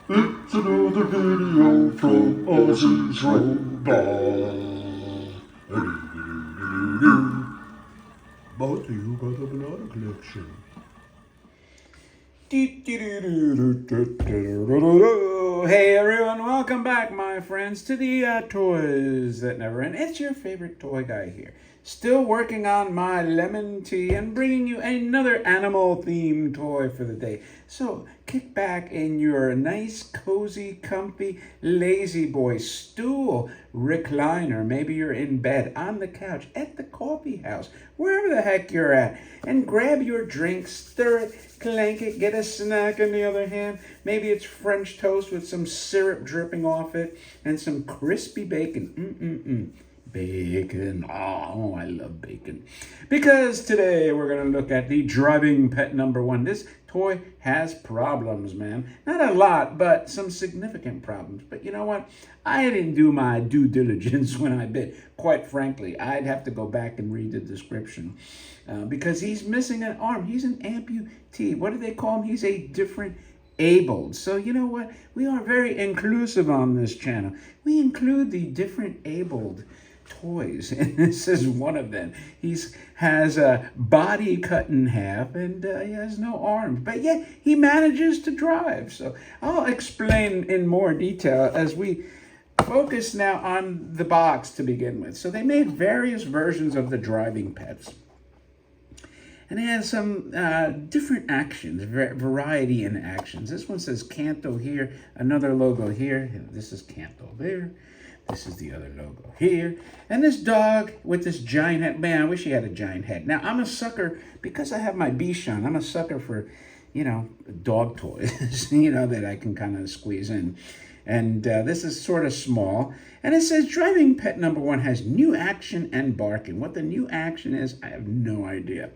It's another video from Ozzy's Robot. Brought to you by the Banana Collection. Hey everyone, welcome back, my friends, to the Toys That Never End. It's your favorite toy guy here. Still working on my lemon tea and bringing you another animal-themed toy for the day. So kick back in your nice, cozy, comfy, lazy boy stool, recliner. Maybe you're in bed, on the couch, at the coffee house, wherever the heck you're at, and grab your drink, stir it, clank it, get a snack in the other hand. Maybe it's French toast with some syrup dripping off it and some crispy bacon. Bacon. Oh, I love bacon. Because today we're going to look at the driving pet number one. This toy has problems, man. Not a lot, but some significant problems. But you know what? I didn't do my due diligence when I bit. Quite frankly, I'd have to go back and read the description. Because he's missing an arm. He's an amputee. What do they call him? He's a different abled. So you know what? We are very inclusive on this channel. We include the different abled toys, and this is one of them. He has a body cut in half, and he has no arms, but yet he manages to drive. So I'll explain in more detail as we focus now on the box to begin with. So they made various versions of the driving pets, and it has some different actions, variety in actions. This one says Kanto here, another logo here. This is Kanto there. This is the other logo here. And this dog with this giant head. Man, I wish he had a giant head. Now, I'm a sucker, because I have my Bichon, I'm a sucker for, dog toys, that I can kind of squeeze in. And this is sort of small. And it says driving pet number one has new action and barking. What the new action is, I have no idea.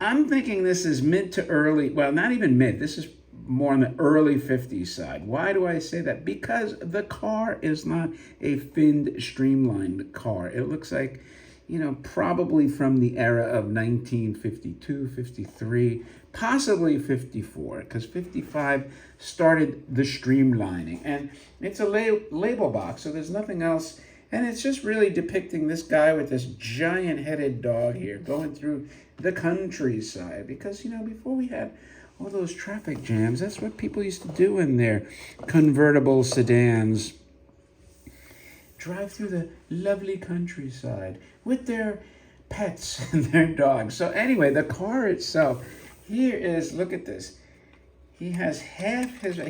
I'm thinking this is mid to early, well, not even mid. This is more on the early 50s side. Why do I say that? Because the car is not a finned, streamlined car. It looks like, probably from the era of 1952, 53, possibly 54, because 55 started the streamlining. And it's a label box, so there's nothing else. And it's just really depicting this guy with this giant-headed dog here going through the countryside. Because, before we had all those traffic jams, that's what people used to do in their convertible sedans. Drive through the lovely countryside with their pets and their dogs. So anyway, the car itself, here is, look at this. He has half his,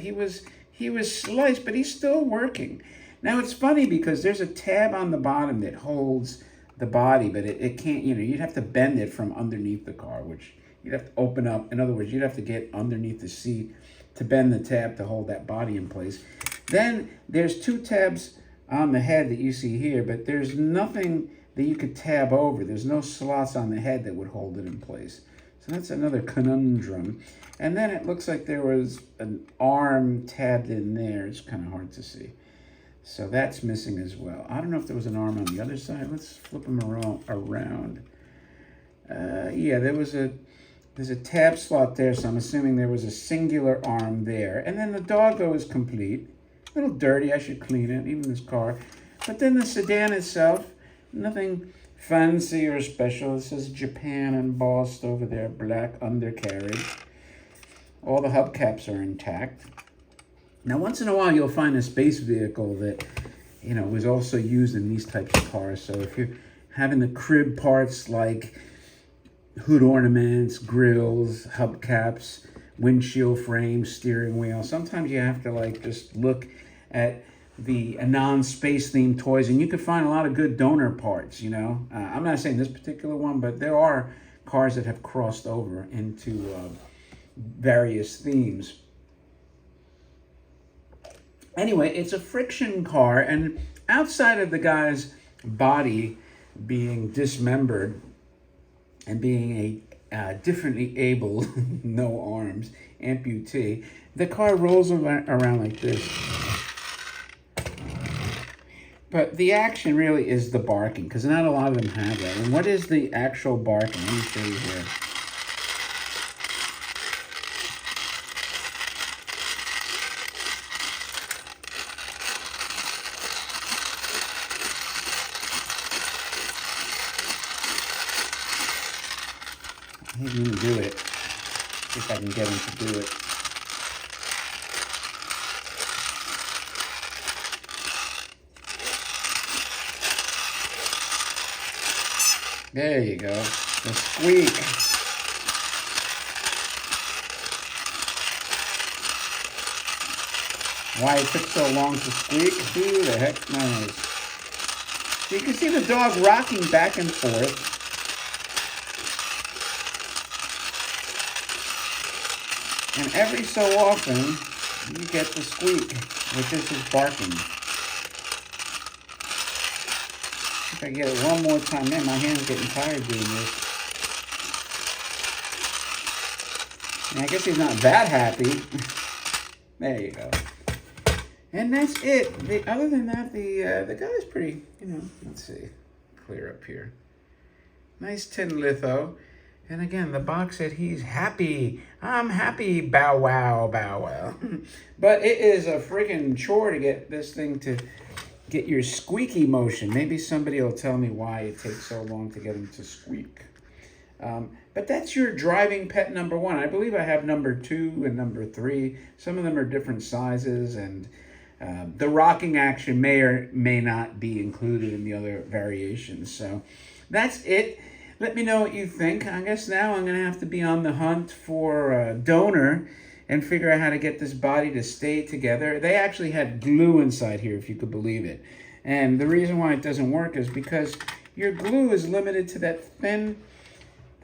he was sliced, but he's still working. Now it's funny because there's a tab on the bottom that holds the body, but it can't, you'd have to bend it from underneath the car, which you'd have to open up. In other words, you'd have to get underneath the seat to bend the tab to hold that body in place. Then there's two tabs on the head that you see here, but there's nothing that you could tab over. There's no slots on the head that would hold it in place. So that's another conundrum. And then it looks like there was an arm tabbed in there. It's kind of hard to see. So that's missing as well. I don't know if there was an arm on the other side. Let's flip them around. Yeah, there's a tab slot there, so I'm assuming there was a singular arm there. And then the doggo is complete. A little dirty, I should clean it, even this car. But then the sedan itself, nothing fancy or special. It says Japan embossed over there, black undercarriage. All the hubcaps are intact. Now, once in a while, you'll find a space vehicle that, was also used in these types of cars. So if you're having the crib parts like hood ornaments, grills, hubcaps, windshield frames, steering wheel, sometimes you have to just look at the non-space themed toys, and you can find a lot of good donor parts, I'm not saying this particular one, but there are cars that have crossed over into various themes. Anyway, it's a friction car, and outside of the guy's body being dismembered and being a differently able, no arms, amputee, the car rolls around like this. But the action really is the barking, because not a lot of them have that. And what is the actual barking? Let me show you here. He didn't do it. See if I can get him to do it. There you go. The squeak. Why it took so long to squeak? Who the heck knows? So you can see the dog rocking back and forth. And every so often, you get the squeak, which is his barking. If I get it one more time, man, my hand's getting tired doing this. And I guess he's not that happy. There you go. And that's it. Other than that, the guy's pretty, let's see, clear up here. Nice tin litho. And again, the box said he's happy. I'm happy, bow wow, bow wow. But it is a friggin' chore to get this thing to get your squeaky motion. Maybe somebody will tell me why it takes so long to get him to squeak. But that's your driving pet number 1. I believe I have number 2 and number 3. Some of them are different sizes, and the rocking action may or may not be included in the other variations. So that's it. Let me know what you think. I guess now I'm going to have to be on the hunt for a donor and figure out how to get this body to stay together. They actually had glue inside here, if you could believe it. And the reason why it doesn't work is because your glue is limited to the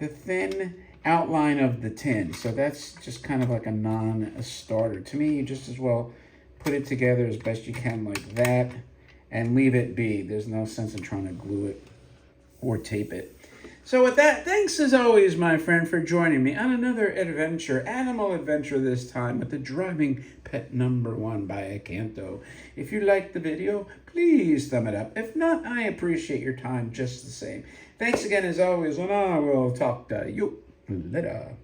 thin outline of the tin. So that's just kind of like a non-starter. To me, you just as well put it together as best you can like that and leave it be. There's no sense in trying to glue it or tape it. So with that, thanks as always, my friend, for joining me on another adventure, animal adventure this time, with the driving pet number 1 by Kanto. If you liked the video, please thumb it up. If not, I appreciate your time just the same. Thanks again as always, and I will talk to you later.